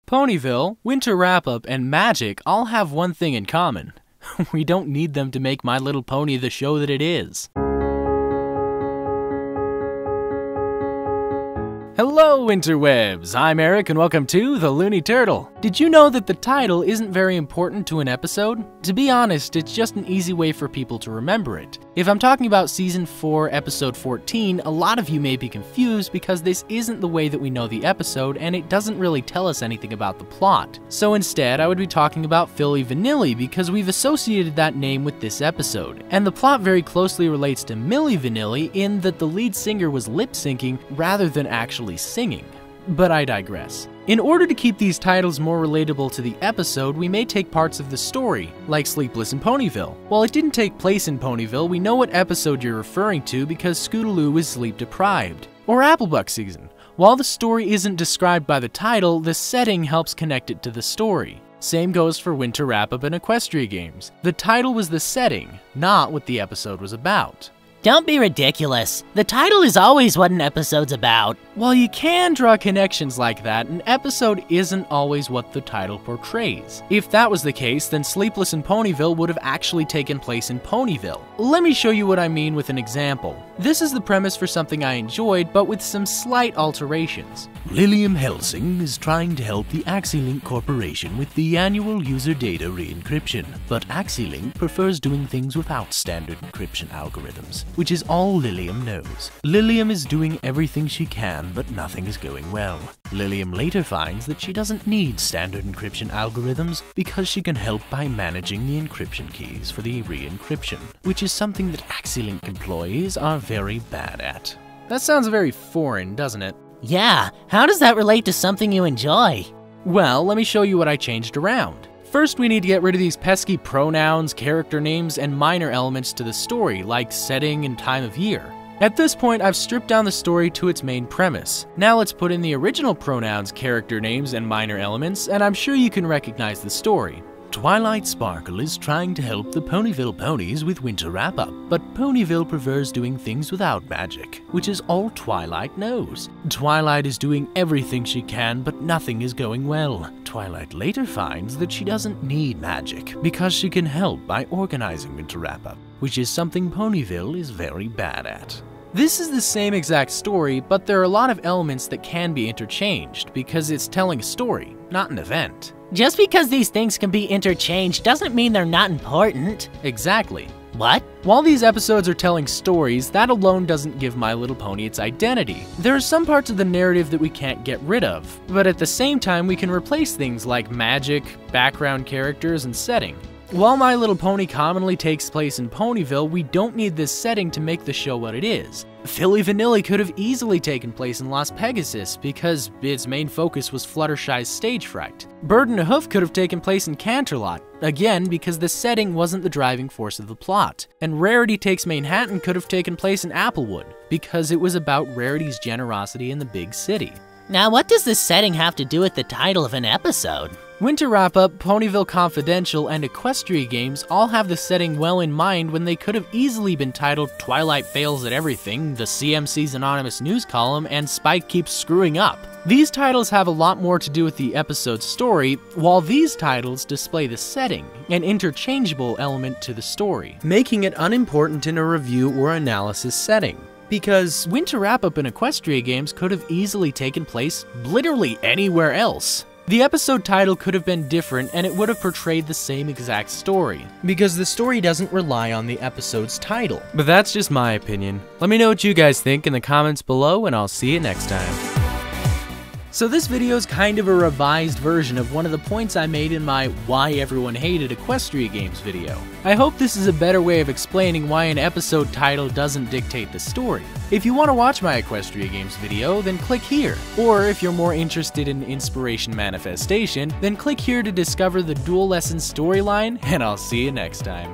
Ponyville, Winter Wrap-Up, and Magic all have one thing in common. We don't need them to make My Little Pony the show that it is. Hello, interwebs! I'm Erik and welcome to The Looney Turtle. Did you know that the title isn't very important to an episode? To be honest, it's just an easy way for people to remember it. If I'm talking about Season 4, Episode 14, a lot of you may be confused because this isn't the way that we know the episode and it doesn't really tell us anything about the plot. So instead, I would be talking about Philly Vanilli because we've associated that name with this episode. And the plot very closely relates to Milli Vanilli in that the lead singer was lip-syncing rather than actually singing. But I digress. In order to keep these titles more relatable to the episode, we may take parts of the story, like Sleepless in Ponyville. While it didn't take place in Ponyville, we know what episode you're referring to because Scootaloo is sleep-deprived. Or Applebuck Season. While the story isn't described by the title, the setting helps connect it to the story. Same goes for Winter Wrap-Up and Equestria Games. The title was the setting, not what the episode was about. Don't be ridiculous. The title is always what an episode's about. While you can draw connections like that, an episode isn't always what the title portrays. If that was the case, then Sleepless in Ponyville would have actually taken place in Ponyville. Let me show you what I mean with an example. This is the premise for something I enjoyed, but with some slight alterations. Lilium Helsing is trying to help the Axilink Corporation with the annual user data re-encryption, but Axilink prefers doing things without standard encryption algorithms, which is all Lilium knows. Lilium is doing everything she can, but nothing is going well. Lilium later finds that she doesn't need standard encryption algorithms because she can help by managing the encryption keys for the re-encryption, which is something that Axilink employees are very bad at. That sounds very foreign, doesn't it? Yeah, how does that relate to something you enjoy? Well, let me show you what I changed around. First, we need to get rid of these pesky pronouns, character names, and minor elements to the story, like setting and time of year. At this point, I've stripped down the story to its main premise. Now let's put in the original pronouns, character names, and minor elements, and I'm sure you can recognize the story. Twilight Sparkle is trying to help the Ponyville ponies with Winter Wrap-Up, but Ponyville prefers doing things without magic, which is all Twilight knows. Twilight is doing everything she can, but nothing is going well. Twilight later finds that she doesn't need magic, because she can help by organizing Winter Wrap-Up, which is something Ponyville is very bad at. This is the same exact story, but there are a lot of elements that can be interchanged, because it's telling a story, not an event. Just because these things can be interchanged doesn't mean they're not important. Exactly. What? While these episodes are telling stories, that alone doesn't give My Little Pony its identity. There are some parts of the narrative that we can't get rid of, but at the same time we can replace things like magic, background characters, and setting. While My Little Pony commonly takes place in Ponyville, we don't need this setting to make the show what it is. Philly Vanilli could have easily taken place in Las Pegasus because its main focus was Fluttershy's stage fright. Bird and a Hoof could have taken place in Canterlot, again because the setting wasn't the driving force of the plot. And Rarity Takes Manhattan could have taken place in Applewood because it was about Rarity's generosity in the big city. Now what does this setting have to do with the title of an episode? Winter Wrap-Up, Ponyville Confidential, and Equestria Games all have the setting well in mind when they could have easily been titled Twilight Fails at Everything, the CMC's Anonymous News Column, and Spike Keeps Screwing Up. These titles have a lot more to do with the episode's story, while these titles display the setting, an interchangeable element to the story, making it unimportant in a review or analysis setting. Because Winter Wrap-Up and Equestria Games could have easily taken place literally anywhere else. The episode title could have been different and it would have portrayed the same exact story, because the story doesn't rely on the episode's title. But that's just my opinion. Let me know what you guys think in the comments below and I'll see you next time. So this video is kind of a revised version of one of the points I made in my Why Everyone Hated Equestria Games video. I hope this is a better way of explaining why an episode title doesn't dictate the story. If you want to watch my Equestria Games video, then click here. Or if you're more interested in inspiration manifestation, then click here to discover the Dual Lessons storyline, and I'll see you next time.